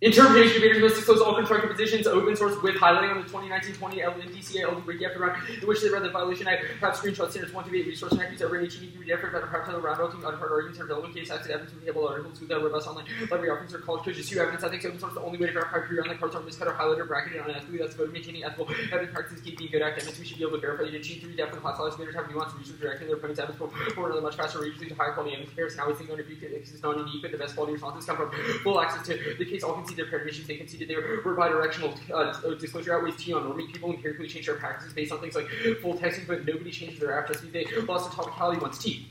Speaker 1: Interpretation debaters must disclose all constructive positions open source with highlighting on the 2019-20 LNDCA LD break after round in which they read the violation act, perhaps screenshots, standards 1 to 8, resource actions over HTTP effort, but perhaps other round routing, unheard arguments, or relevant case acts, evidence with table articles without robust online library offerings or college coaches. Issue evidence, I think open source the only way to verify pre on the cards are miscut or highlighted or bracketed unethically. That's voted maintaining ethical evidence practices, keep being good academics. We should be able to verify that G3 definitely class knowledge debaters have nuanced research directing their opponents' evidence for another much faster, usually to higher quality evidence comparison. How we think on a view is non unique, but the best quality responses come from full access to the case all conceded their paired issues. They conceded they were bidirectional disclosure outweighs T on norming. People empirically change their practices based on things like full texting, but nobody changes their app just because they lost the topicality once T.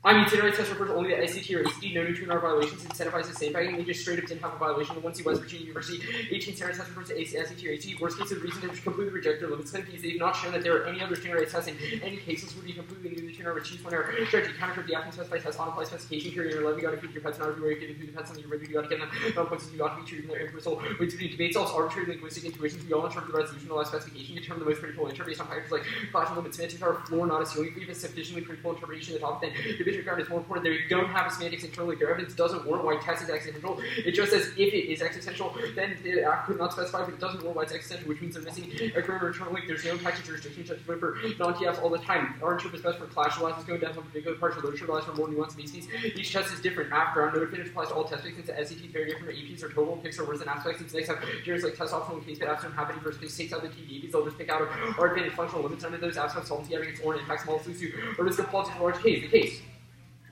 Speaker 1: I mean, standardized test refers only to SAT or ACT. No neutron R violations incentivizes sandbagging. They just straight up didn't have a violation. The 1C West Virginia University 18 standardized test refers to SAT or ACT. Worst case, the reason to completely reject their limits is they've not shown that there are any other standardized tests in any cases would be completely new neutron R achieved when our strategy counter the absence specified test on apply specification period. You're you got to feed your pets not everywhere. You're giving food to pets and you're ready. You got to get them. Points you got to be treating their impersonal. Ways between debate solves arbitrary linguistic intuitions. We all interpret the resolution of the last specification. Determine the most predictable answer based on factors like clashing limit semantics are a floor, not a ceiling. If you have a sufficiently predictable interpretation of the topic, then division ground is more important. They don't have a semantics internally. Their evidence doesn't warrant why test is existential. It just says if it is existential, then the act could not specify, but it doesn't warrant why it's existential, which means they're missing a grammar internally. There's no impact to jurisdiction, just for non-TFs all the time. Our interpret is best for clash allows us going down to particular partial literature, allows for more nuanced bases. Each test is different. After our node finish applies to all test picks, since the SAT is very different. APs are total picks are worse than aspects. Since next have generics like test optional and case fit apps don't have any first case takes out the TDAPs, they'll just pick out our advantage functional limits under those aspects, solvency having its own impact small to or risk of politics for large case. The case.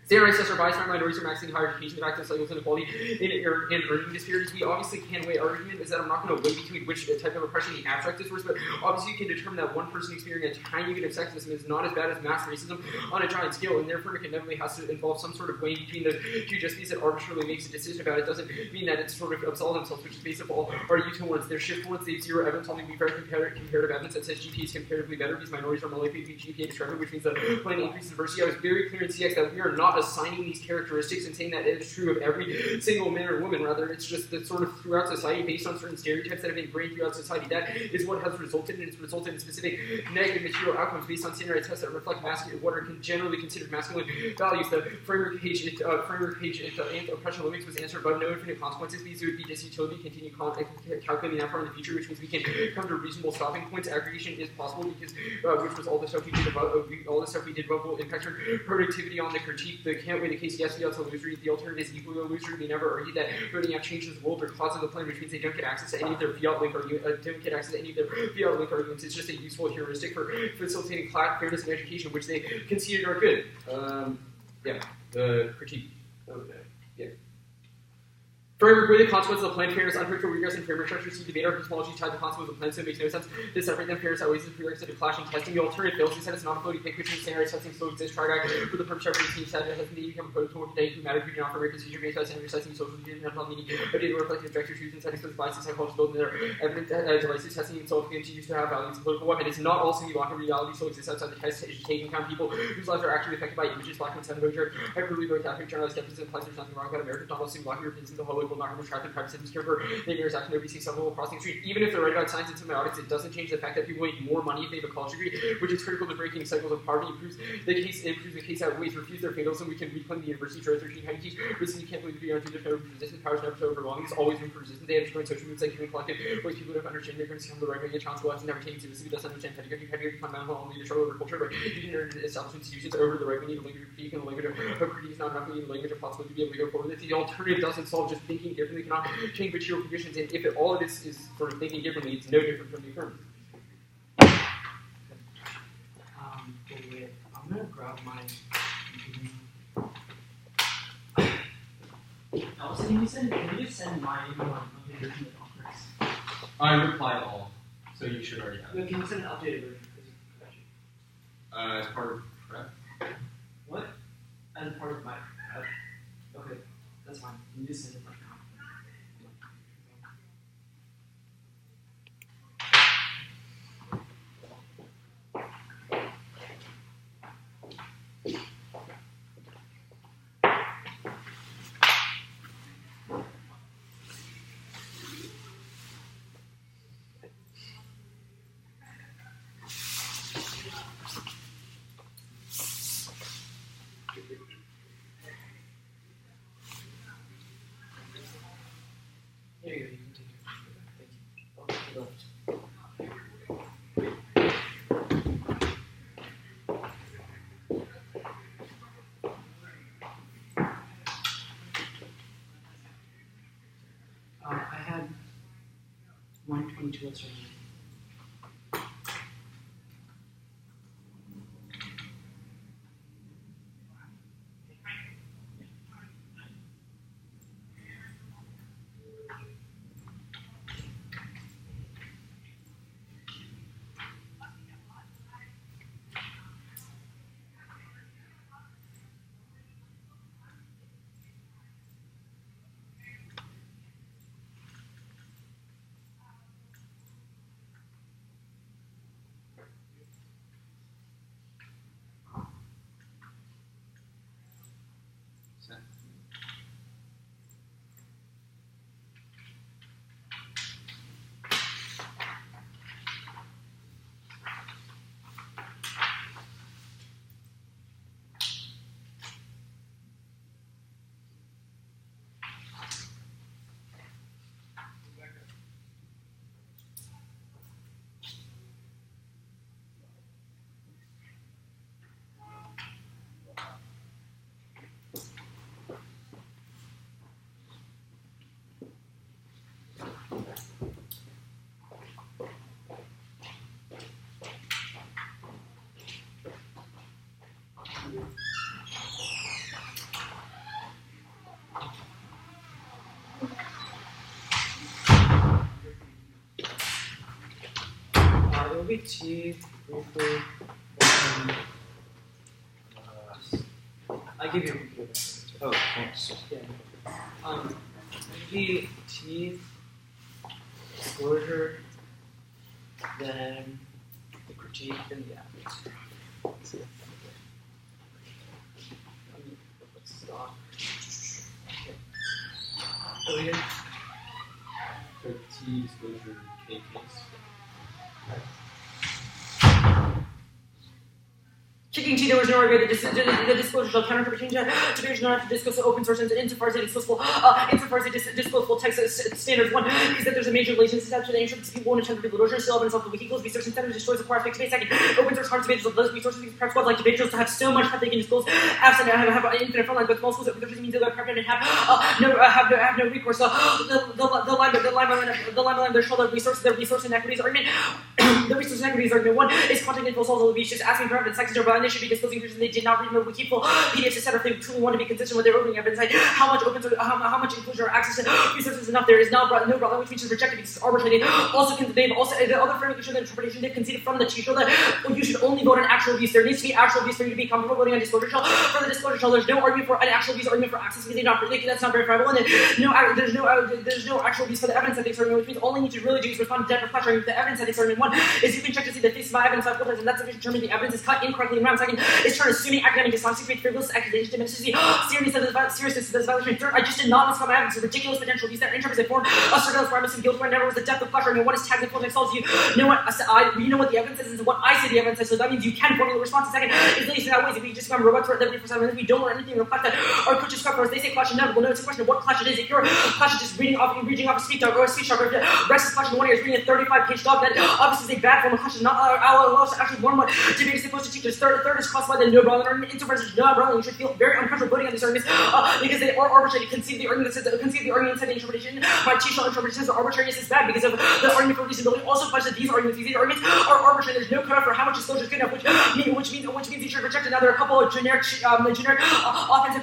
Speaker 1: Standardized tests are biased on minorities are maxing higher education, the fact of cycles inequality in earning disparities. We obviously can weigh. Our argument is that I'm not going to weigh between which type of oppression the abstract is worse, but obviously you can determine that one person experiencing a tiny bit of sexism is not as bad as mass racism on a giant scale, and therefore it inevitably has to involve some sort of weighing between the two. Just because it arbitrarily makes a decision about it doesn't mean that it's sort of absolve themselves, which is based on all our U towards their shift towards they have zero evidence, only we've read comparative evidence that says GPA is comparatively better because minorities are more likely to be GPA discrepant, which means that playing increases diversity. I was very clear in CX that we are not assigning these characteristics and saying that it is true of every single man or woman. Rather, it's just that sort of throughout society, based on certain stereotypes that have been ingrained throughout society. That is what has resulted, and it's resulted in specific negative material outcomes based on standardized tests that reflect what are generally considered masculine values. The framework page oppression limits was answered above no infinite consequences because it would be disutility. Continue calculating that far in the future, which means we can come to reasonable stopping points. Aggregation is possible because which was all the stuff we did above. All the stuff we did above will impact our productivity on the critique. The can't win the case. Yes, we also illusory. The alternative is equally illusory. We never argued that voting out changes the world or cause of the plan, which means they don't get access to any of their fiat link arguments. It's just a useful heuristic for facilitating class fairness in education, which they conceded are good. The critique. Framework with the consequences of the plan, fairness, unpredictable regress, and framework structure. See debate our epistemology tied to the consequences of the plan, so it makes no sense to separate them. Fairness outweighs the prerequisite of clashing testing. The alternative fails. He said it's not a floating pick, which means standardized testing still exists. Try guide for the purpose of every team said it has indeed become a protocol today who matter who do not for procedure based on standardized testing, social media, not meaning a data reflecting objective truth and settings for the biases, psychologists building their evidence devices, testing itself continues to have values of political weapon. It's not also block of reality still exists outside the test, taking account people whose lives are actually affected by images, black and seven voter, hyperly both Catholic journalist skepticism implies there's nothing wrong about America. Donald Singh Black Europeans in the whole local not going to track the private citizens care for neighbors after nobody sees someone crossing the street. Even if they're right about science and semiotics, it doesn't change the fact that people make more money if they have a college degree, which is critical to breaking cycles of poverty. Improves the case outweighs refuse their fatalism. We can reclaim the university for 13 how you teach resistance. You can't believe you there's no resistance. Powers never so overwhelming. There's always room for resistance. They have destroyed social movements like human collective. Ways people don't understand they're going to see on the right wing and challenge the left and never taking seriously. Doesn't understand pedagogy. Pedagogy fundamental only to show over culture, but you can establish institutions over the right. We need a language of critique, and the language of critique is not enough. We need a language of possibility to be able to go forward. The alternative doesn't solve just thinking differently, cannot change material conditions, and if all it is sort of thinking differently, it's no different from the affirmative.
Speaker 4: Wait, I'm gonna grab my. Allison, can you send my email updated version of the conference?
Speaker 5: I replied all, so you should already have it.
Speaker 4: No, can you send an updated version?
Speaker 5: As part of prep.
Speaker 4: What? As part of my prep? Okay, that's fine. Can you just send it right now? Here you go, you can take it. Thank you. I had 122 let's start.
Speaker 1: be T briefly. I give you a computer.
Speaker 3: Oh, thanks.
Speaker 1: Yeah. The T disclosure, then the critique, then the evidence. Let's stop. Okay. Oh, yeah.
Speaker 5: So T disclosure K case.
Speaker 1: Kicking T, there was no regret. The disclosure shall counter to be not to disclose open source insofar as it is disclosable text standards. One is that there's a major latency step to the interest people won't attempt to be loaders, still open itself to wikicles, research centers, destroys the core fixed base. Second, open source hard to of those resources, perhaps squads like DebateDrills to have so much that they can disclose apps and have infinite front lines, but small schools, open source means they're pregnant and have no recourse. The line, their shoulder resource inequities argument. The resource inequities argument. One is content info solves all the beach, just asking for evidence. Second, but they should be disclosing features they did not read wiki full PDFs, etc. If they truly want to be consistent with their opening evidence, like how much inclusion or access to resources is enough. There is no broad which means is rejected because it's arbitrary. They've also the other framework show the interpretation they've conceded from the T show that you should only vote on actual abuse. There needs to be actual abuse for you to be comfortable voting on disclosure shell. For the disclosure shell, there's no argument for an actual abuse argument for access because that's not verifiable, and there's no actual abuse for the evidence ethics argument, which means all you need to really do is respond to depth of flash argument. The evidence ethics argument. One is you can check to see the face of my evidence five filters, and that's sufficient to determine the evidence is cut incorrectly in round. Second is turn assuming academic dishonesty creates frivolous accusations to ministry seriousness of this violation. Third, I just did not miscount my evidence. Ridiculous potential abuse that interprets a form of surveillance where I missing guilt where never was the depth of flash argument. One is tagged in full text tells you know what the evidence is what I say the evidence is, so that means you can formulate a response. Second is least in that way if we just become robots for liberty for 7 minutes, we don't learn anything in the class that our coaches cover us. They say clash inevitable. No, it's a question of what clash it is. If your clash is just reading off a speech dog or a speech dog, or if Rex is clashing one year is reading a 35-page dog, that obviously is a bad form of clash. Is not actually one what debate is supposed to teach us. Third is caused by the no brother argument. Insofar as no brother, you should feel very uncomfortable voting on these arguments because they are arbitrary. Conceive the argument that said the interpretation. My T-shell interpretation of arbitrariness is bad because of the argument for reasonability. Also, applies to these arguments are arbitrary. There's no cutoff for how much disclosure is good enough, which means you should reject it. Now there are a couple of generic offensive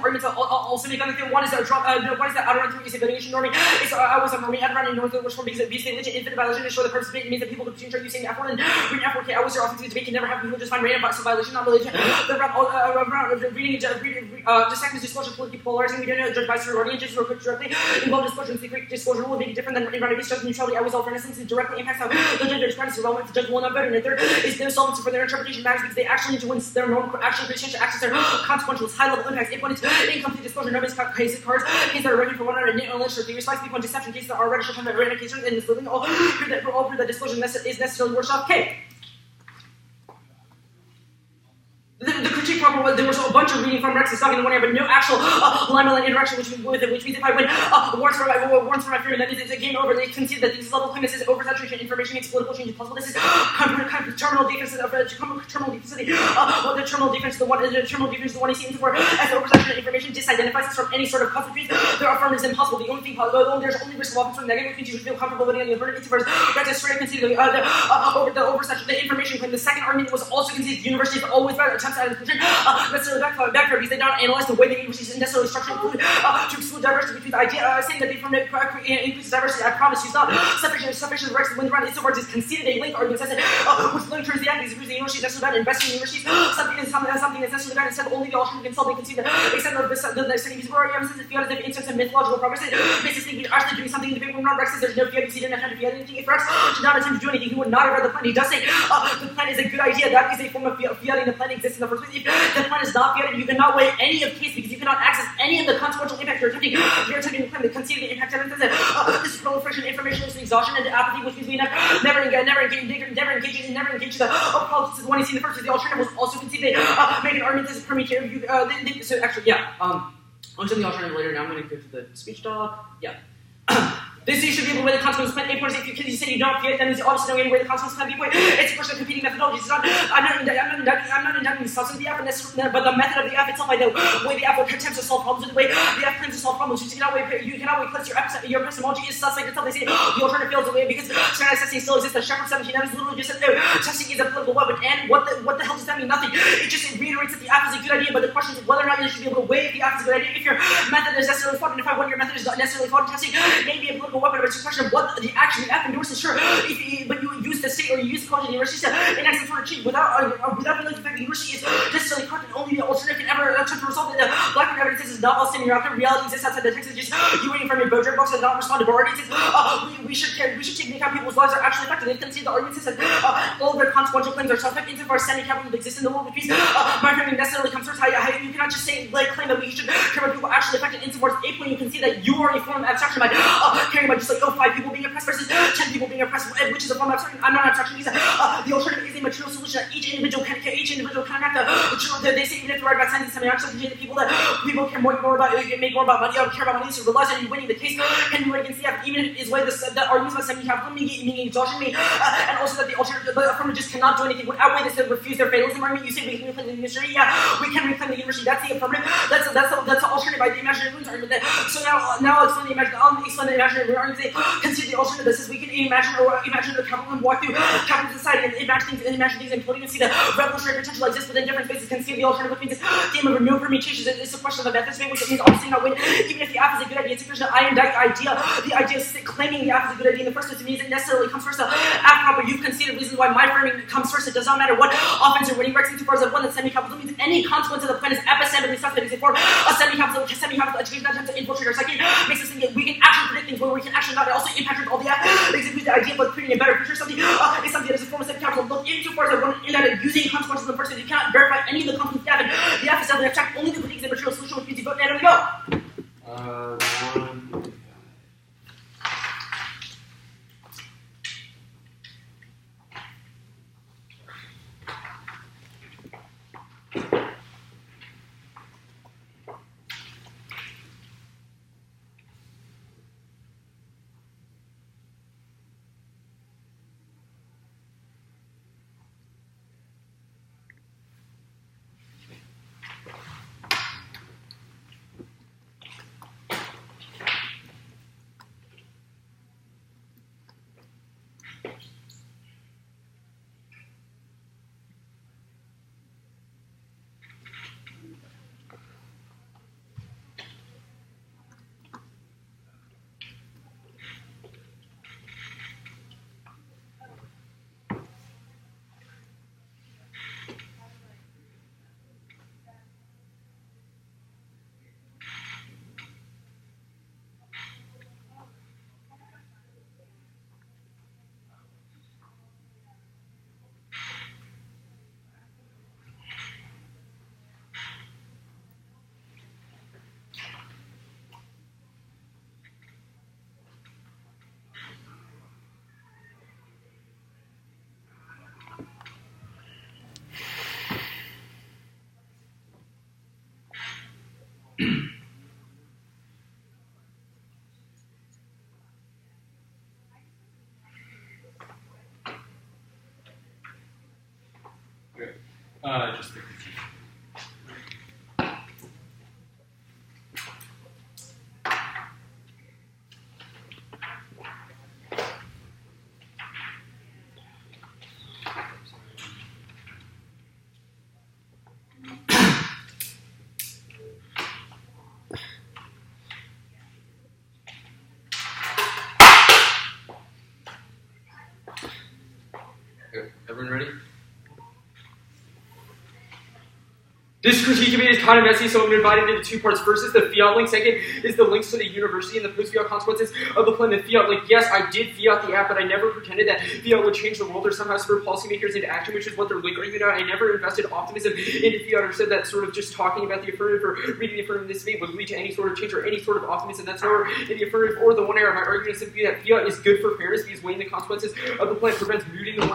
Speaker 1: arguments. Also make other thing. One is that outer run through evaluation norming. I was on norming at run in North which form because it beats the legit infinite violation to show the purpose of it means that people could change using F1 and reading F4K. I was your offensive debate can never have people just find random violation, not religion. The reading the second disclosure politically polarizing. We don't know judge by surrogate audiences or directly involved disclosure and secret disclosure will be different than in round of judge neutrality. I was all fairness since it directly impacts how the judge practice relevant. The judge will not vote. And the third is no solvency for their interpretation matters because they actually need to win their normal actual change to access their consequential high level impacts. If one is incomplete disclosure, nobody's cases cards, cases that are ready for one another, and lynch or theory spice, people deception cases that are already short term and random cases and misleading all prove that disclosure is necessarily workshop. Okay. The critique problem was there was a bunch of reading from Rex's talking in one area, but no actual line-by-line interaction which means if I win warrants for my theory, that means it's a game over. They concede that these level claims is oversaturation, information makes political change impossible. This is terminal defense of the terminal defense. The terminal defense is the one you see insofar as oversaturation information disidentifies us from any sort of consequence. Their affirmative is impossible. The only thing there's only risk of offense from negative, which means you should feel comfortable with the alternative. Insofar as Rex straight conceded the oversaturation, the information claim. The second argument was also conceded. The university is always better attempts at inclusion. Necessarily backfire because they don't analyze the way the university is necessarily structured to exclude diversity between the idea saying that they increase diversity. I promise you, it's not sufficient Rex to win the round. It's is conceded a link argument says it, which link turns the act because the university is necessarily bad. Investing in universities something that's necessarily bad instead only the alternative consulting concede the extent of the second piece of argument says if you have an instance of mythological progress, it basically we're actually doing something in the paper when Rex says there's no fiat because he didn't have time to fiat anything. If Rex should not attempt to do anything, he would not have read the plan. He does say the plan is a good idea. That is a form of fiating. The plan exists in the first place. If the plan is not fiated, you cannot weigh any of case because you cannot access any of the consequential impact you're attempting to claim. The conceded the impact evidence says this is proliferation, information, exhaustion, and apathy, which means we never engage in the politics is the one you see in the first. The alternative was also conceded. Make an argument this is permutation. So actually, yeah. I'll show the alternative later. Now I'm going to go to the speech dog. Yeah. This you should be able to weigh the consequence plan. If you say you don't feel it, then there's obviously no way to weigh the consequence plan. It's a question of competing methodologies. I'm not indicting the substance of the F, but the method of the F itself. I know way the F attempts to solve problems, or the way the F claims to solve problems. You cannot weigh plus your epistemology is suspect itself. They say the alternative fails away because standardized testing still exists. The Shepherd 17 literally just said testing is a political weapon. And what the hell does that mean? Nothing. It just reiterates that the F is a good idea. But the question is whether or not you should be able to weigh if the F is a good idea. If your method is necessarily flawed, and if your method is not necessarily flawed in testing, maybe a political weapon, but it's a question of what the action the F endorses. Sure, but you
Speaker 4: use the state or you use the college and universities to enact some sort of change without realizing the fact that the university is necessarily correct and only the alternative can ever attempt to resolve it. The black evidence is not all standing around there. Reality exists outside the text. It's just you waiting from your Bojack box and not respond to bar audiences. We should take into account people's lives are actually affected. They've conceded the argument says that all of their consequential claims are suspect insofar as semi-capital exists in the world, which means my framing necessarily comes first. How you cannot just say claim that we should care about people actually affected insofar as when you can see that you are a form of abstraction by caring about just like 5 people being oppressed versus 10 people being oppressed, which is a form of abstraction. I'm not abstraction. The alternative is a material solution that each individual can enact. They say even if you write about science, the people care more about make more about money, care about money, so relies on you winning the case. Can you win against the app, even if it is way that arguments about semi-capital meaning exhaustion and also that the alternative, the affirmative just cannot do anything would outweigh this and refuse their fatalism argument. You say we can reclaim the university, yeah, we can reclaim the university. That's the affirmative. That's the alternative by the imaginary ruins argument. So now I'll explain the imaginary ruins argument. They consider the alternative that says we can imagine the capitalism walk through capitalist society and imagine things imploding and see the revolutionary potential exists within different spaces. Conceive the alternative, which means this game of no permutations. It's a question of a method space, which means obviously not win. Even if the app is a good idea, it's a question of idea. The idea of claiming the app is a good idea in the first place means it necessarily comes first. App proper, you've conceded reasons why my framing comes first. It does not matter what offense you're winning. Rex insofar as one that semi-capitalism means any consequence of the plan is epistemically suspect. Except for a semi-capital education that attempts to infiltrate our psyche makes us think that we can actually predict things where we can actually not also impact all the app. Execute the idea of creating a better future. Something is something that is a form of semi-capital. Look insofar as one in that using consequences in the first place, you cannot verify any of the consequences of the app is simply abstract. Only the critiques and material solution, which means you vote and go.
Speaker 5: Just the critique.
Speaker 1: Okay, everyone ready? This critique of it is kind of messy, so I'm going to divide it into 2 parts. First is the fiat link. Second is the links to the university and the post-fiat consequences of the plan. The fiat link, yes, I did fiat the app, but I never pretended that fiat would change the world or somehow spur policymakers into action, which is what they're link arguing about. I never invested optimism into fiat or said that sort of just talking about the affirmative or reading the affirmative in this debate would lead to any sort of change or any sort of optimism. That's nowhere in the affirmative or the one error. My argument is simply that fiat is good for fairness because weighing the consequences of the plan prevents looting the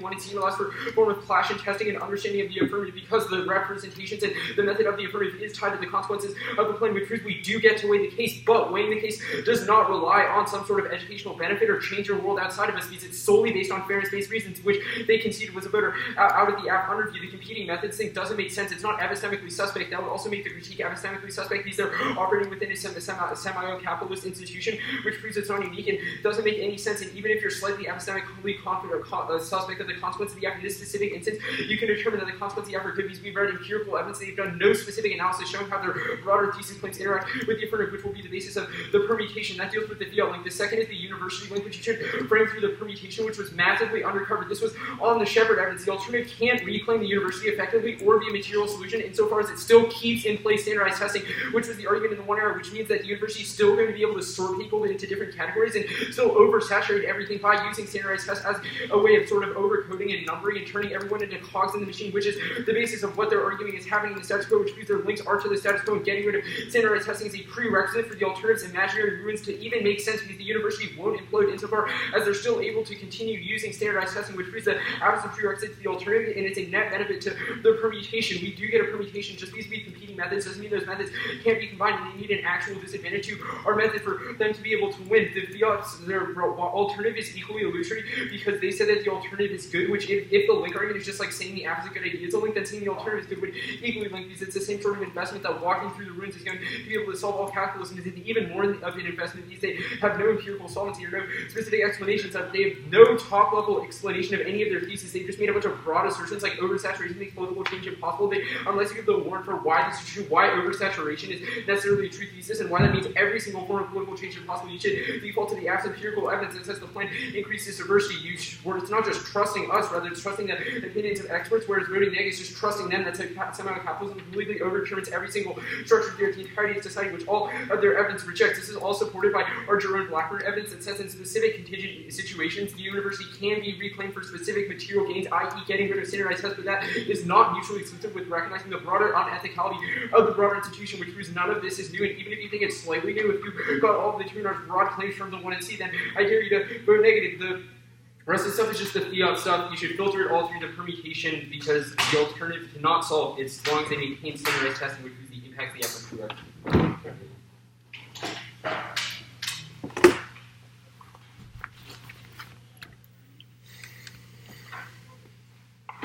Speaker 1: one and seeing allows for a form of clash and testing and understanding of the affirmative because the representations and the method of the affirmative is tied to the consequences of the plan, which proves we do get to weigh the case, but weighing the case does not rely on some sort of educational benefit or change your world outside of us because it's solely based on fairness-based reasons, which they conceded was a voter out of the app under review. The competing methods thing doesn't make sense. It's not epistemically suspect. That would also make the critique epistemically suspect because they're operating within a semi-capitalist institution, which proves it's not unique and doesn't make any sense. And even if you're slightly epistemically confident or suspect of the consequence of the app in this specific instance, you can determine that the consequence of the app are good because we read in empirical evidence. They've done no specific analysis showing how their broader thesis claims interact with the affirmative, which will be the basis of the permutation. That deals with the fiat link. The second is the university link, which you should frame through the permutation, which was massively undercovered. This was on the Shepard evidence. The alternative can't reclaim the university effectively or be a material solution insofar as it still keeps in place standardized testing, which was the argument in the one era, which means that the university is still going to be able to sort people into different categories and still oversaturate everything by using standardized tests as a way of sort of overcoding and numbering and turning everyone into cogs in the machine, which is the basis of what they're arguing is happening in the status quo, which means their links are to the status quo, and getting rid of standardized testing is a prerequisite for the alternative's imaginary ruins to even make sense, because the university won't implode insofar as they're still able to continue using standardized testing, which proves that as a prerequisite to the alternative, and it's a net benefit to the permutation. We do get a permutation. Just these be competing methods doesn't mean those methods can't be combined, and they need an actual disadvantage to our method for them to be able to win. The fiats, their alternative is equally illusory because they said that the alternative is good, which if the link argument is just like saying the app is a good idea, it's a link, then saying the alternative is good would equally link, because it's the same sort of investment that walking through the ruins is going to be able to solve all capitalism. Is even more of an investment. These days have no empirical solvency or no specific explanations. They have no top-level explanation of any of their theses. They've just made a bunch of broad assertions like oversaturation makes political change impossible. Unless you give the warrant for why this is true, why oversaturation is necessarily a true thesis, and why that means every single form of political change impossible, you should default to the absent empirical evidence that says the plan increases diversity. Where it's not just trusting us, rather it's trusting the opinions of experts, whereas voting negative is just trusting them. That's like somehow capitalism completely overturns every single structure of the entirety of society, which all of their evidence rejects. This is all supported by our Jerome Blackburn evidence that says in specific contingent situations, the university can be reclaimed for specific material gains, i.e. getting rid of standardized tests, but that is not mutually exclusive with recognizing the broader unethicality of the broader institution, which proves none of this is new. And even if you think it's slightly new, if you got all of the 2 broad claims from the 1 and C, then I dare you to vote negative. The rest of the stuff is just the fiat stuff. You should filter it all through the permutation, because the alternative cannot solve as long as they maintain standardized testing, which is the impact the effort to